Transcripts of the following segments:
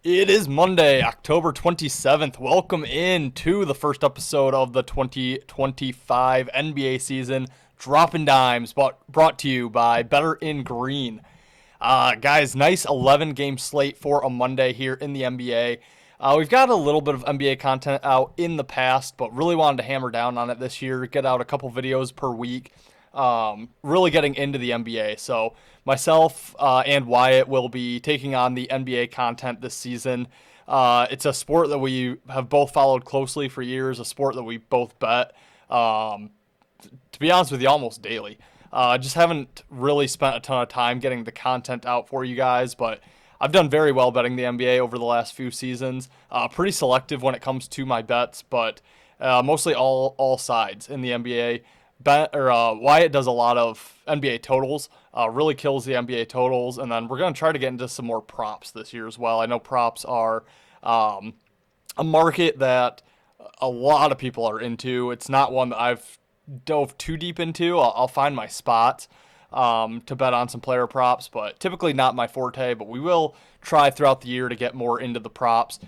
It is Monday, October 27th. Welcome in to the first episode of the 2025 NBA season. Droppin' Dimes, brought to you by Better in Green. Guys, nice 11 game slate for a Monday here in the NBA. We've got a little bit of NBA content out in the past, but really wanted to hammer down on it this year, get out a couple videos per week, really getting into the NBA. So myself and Wyatt will be taking on the NBA content this season. It's a sport that we have both followed closely for years, a sport that we both bet, to be honest with you, almost daily. Just haven't really spent a ton of time getting the content out for you guys, but I've done very well betting the NBA over the last few seasons. Pretty selective when it comes to my bets, but mostly all sides in the NBA. Wyatt does a lot of NBA totals, really kills the NBA totals, and then we're going to try to get into some more props this year as well. I know props are a market that a lot of people are into. It's not one that I've dove too deep into. I'll find my spots to bet on some player props, but typically not my forte. But we will try throughout the year to get more into the props,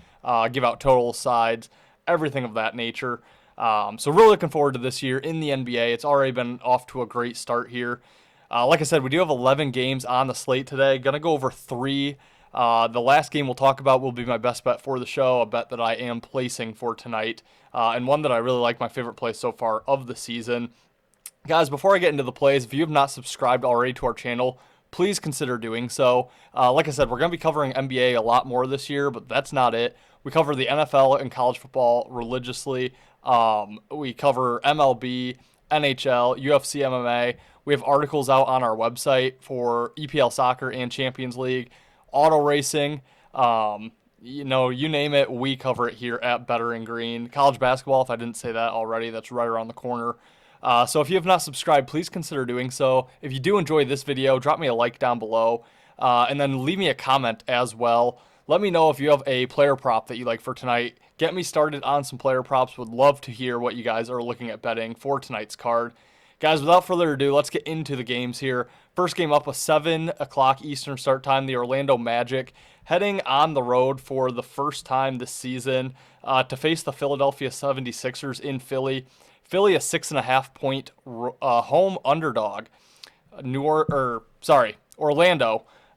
give out total sides, everything of that nature. So really looking forward to this year in the NBA. It's already been off to a great start here. Like I said, we do have 11 games on the slate today. Going to go over three. The last game we'll talk about will be my best bet for the show, a bet that I am placing for tonight, and one that I really like, my favorite play so far of the season. Guys, before I get into the plays, if you have not subscribed already to our channel, please consider doing so. Like I said, we're going to be covering NBA a lot more this year, but that's not it. We cover the NFL and college football religiously. We cover MLB, NHL, UFC, MMA. We have articles out on our website for EPL soccer and Champions League, auto racing. You name it, we cover it here at Better in Green. College basketball, if I didn't say that already, that's right around the corner. So if you have not subscribed, please consider doing so. If you do enjoy this video, drop me a like down below, and then leave me a comment as well. Let me know if you have a player prop that you like for tonight. Get me started on some player props. Would love to hear what you guys are looking at betting for tonight's card. Guys, without further ado, let's get into the games here. First game up, a 7 o'clock Eastern start time. The Orlando Magic heading on the road for the first time this season to face the Philadelphia 76ers in Philly. Philly, a 6.5 point home underdog. Orlando,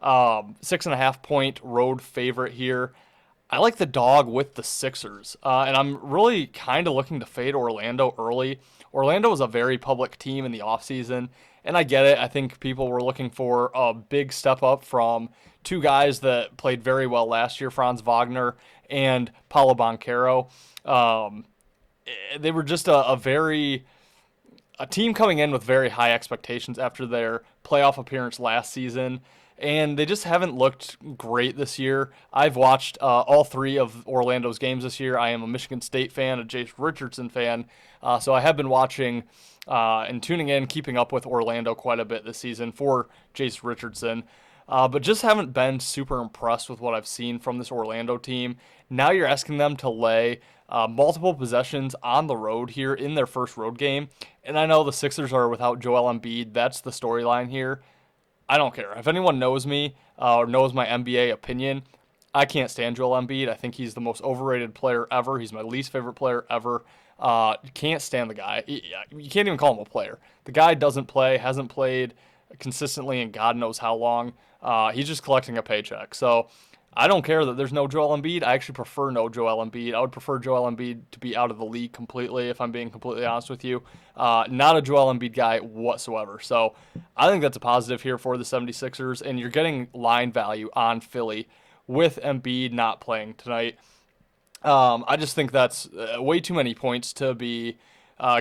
6.5 point road favorite here. I like the dog with the Sixers, and I'm really kind of looking to fade Orlando early. Orlando is a very public team in the offseason, and I get it. I think people were looking for a big step up from two guys that played very well last year, Franz Wagner and Paolo Banchero. They were just a team coming in with very high expectations after their playoff appearance last season, and they just haven't looked great this year. I've watched all three of Orlando's games this year. I am a Michigan State fan, a Jace Richardson fan, so I have been watching and tuning in, keeping up with Orlando quite a bit this season for Jace Richardson. But just haven't been super impressed with what I've seen from this Orlando team. Now you're asking them to lay multiple possessions on the road here in their first road game. And I know the Sixers are without Joel Embiid. That's the storyline here. I don't care. If anyone knows me or knows my NBA opinion, I can't stand Joel Embiid. I think he's the most overrated player ever. He's my least favorite player ever. Can't stand the guy. You can't even call him a player. The guy doesn't play, hasn't played consistently in God knows how long. He's just collecting a paycheck. So I don't care that there's no Joel Embiid. I actually prefer no Joel Embiid. I would prefer Joel Embiid to be out of the league completely, if I'm being completely honest with you. Not a Joel Embiid guy whatsoever. So I think that's a positive here for the 76ers, and you're getting line value on Philly with Embiid not playing tonight. I just think that's way too many points to be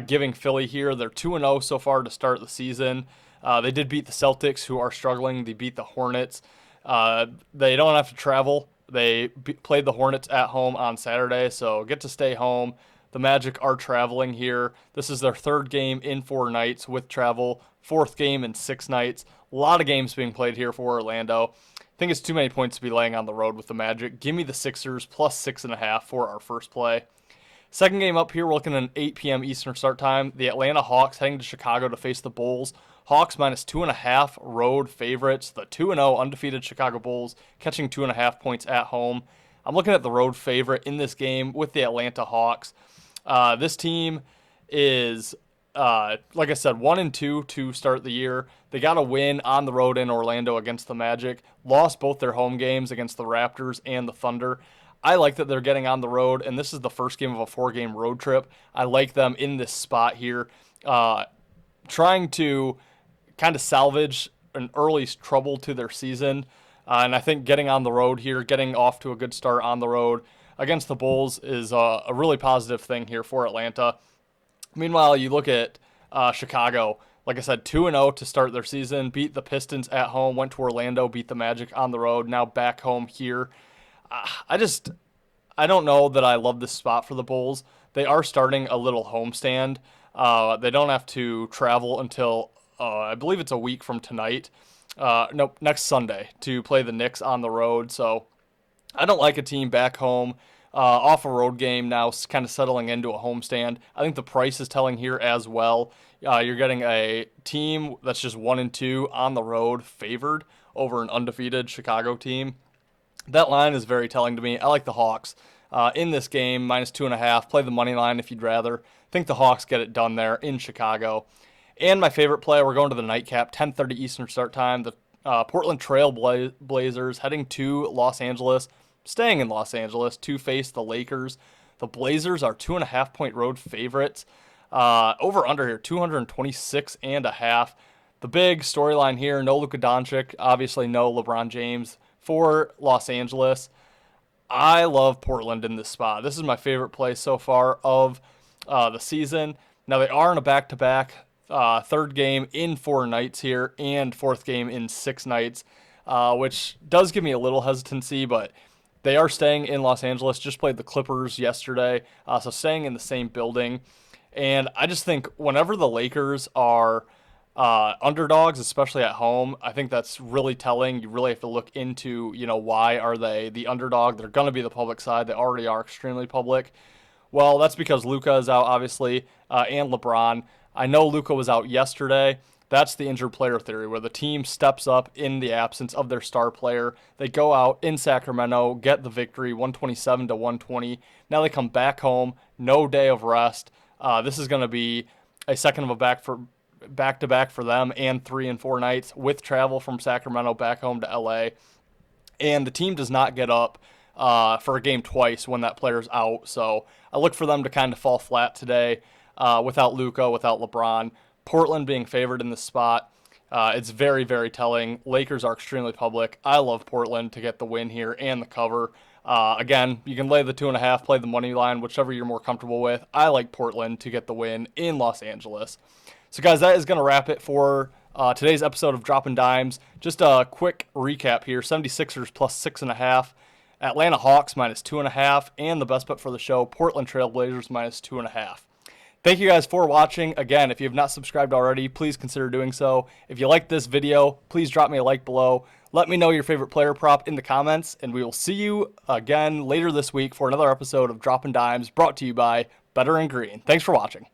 giving Philly here. They're 2-0 so far to start the season. They did beat the Celtics, who are struggling. They beat the Hornets. They don't have to travel. They played the Hornets at home on Saturday, so get to stay home. The Magic are traveling here. This is their third game in 4 nights with travel, fourth game in 6 nights. A lot of games being played here for Orlando. I think it's too many points to be laying on the road with the Magic. Give me the Sixers plus 6.5 for our first play. Second game up here, we're looking at an 8 p.m. Eastern start time. The Atlanta Hawks heading to Chicago to face the Bulls. Hawks minus 2.5 road favorites. The 2-0 undefeated Chicago Bulls catching 2.5 points at home. I'm looking at the road favorite in this game with the Atlanta Hawks. This team is, like I said, 1-2 to start the year. They got a win on the road in Orlando against the Magic, lost both their home games against the Raptors and the Thunder. I like that they're getting on the road, and this is the first game of a 4-game road trip. I like them in this spot here, trying to kind of salvage an early trouble to their season. And I think getting on the road here, getting off to a good start on the road against the Bulls is a really positive thing here for Atlanta. Meanwhile, you look at Chicago. Like I said, 2-0 to start their season, beat the Pistons at home, went to Orlando, beat the Magic on the road, now back home here. I don't know that I love this spot for the Bulls. They are starting a little homestand. They don't have to travel until, I believe it's a week from tonight. Nope, next Sunday to play the Knicks on the road. So I don't like a team back home off a road game now, kind of settling into a homestand. I think the price is telling here as well. You're getting a team that's just 1-2 on the road, favored over an undefeated Chicago team. That line is very telling to me. I like the Hawks in this game, -2.5. Play the money line if you'd rather. I think the Hawks get it done there in Chicago. And my favorite play, we're going to the nightcap, 10:30 Eastern start time. The Portland Trail Blazers heading to Los Angeles, staying in Los Angeles to face the Lakers. The Blazers are 2.5-point road favorites. Over under here, 226.5. The big storyline here, no Luka Doncic, obviously no LeBron James for Los Angeles. I love Portland in this spot. This is my favorite play so far of the season. Now they are in a back-to-back, third game in 4 nights here and fourth game in 6 nights, which does give me a little hesitancy, but they are staying in Los Angeles. Just played the Clippers yesterday, so staying in the same building. And I just think whenever the Lakers are underdogs, especially at home, I think that's really telling. You really have to look into, why are they the underdog? They're going to be the public side. They already are extremely public. Well, that's because Luka is out, obviously, and LeBron. I know Luka was out yesterday. That's the injured player theory, where the team steps up in the absence of their star player. They go out in Sacramento, get the victory, 127-120. Now they come back home, no day of rest. This is going to be a second of a back-to-back for them, and 3 and 4 nights with travel from Sacramento back home to LA. And the team does not get up for a game twice when that player's out. So I look for them to kind of fall flat today without Luka, without LeBron. Portland being favored in this spot, it's very, very telling. Lakers are extremely public. I love Portland to get the win here and the cover. Again, you can lay the 2.5, play the money line, whichever you're more comfortable with. I like Portland to get the win in Los Angeles. So, guys, that is going to wrap it for today's episode of Droppin' Dimes. Just a quick recap here. 76ers plus 6.5. Atlanta Hawks -2.5. And the best bet for the show, Portland Trail Blazers -2.5. Thank you guys for watching. Again, if you have not subscribed already, please consider doing so. If you like this video, please drop me a like below. Let me know your favorite player prop in the comments, and we will see you again later this week for another episode of Droppin' Dimes brought to you by Better in Green. Thanks for watching.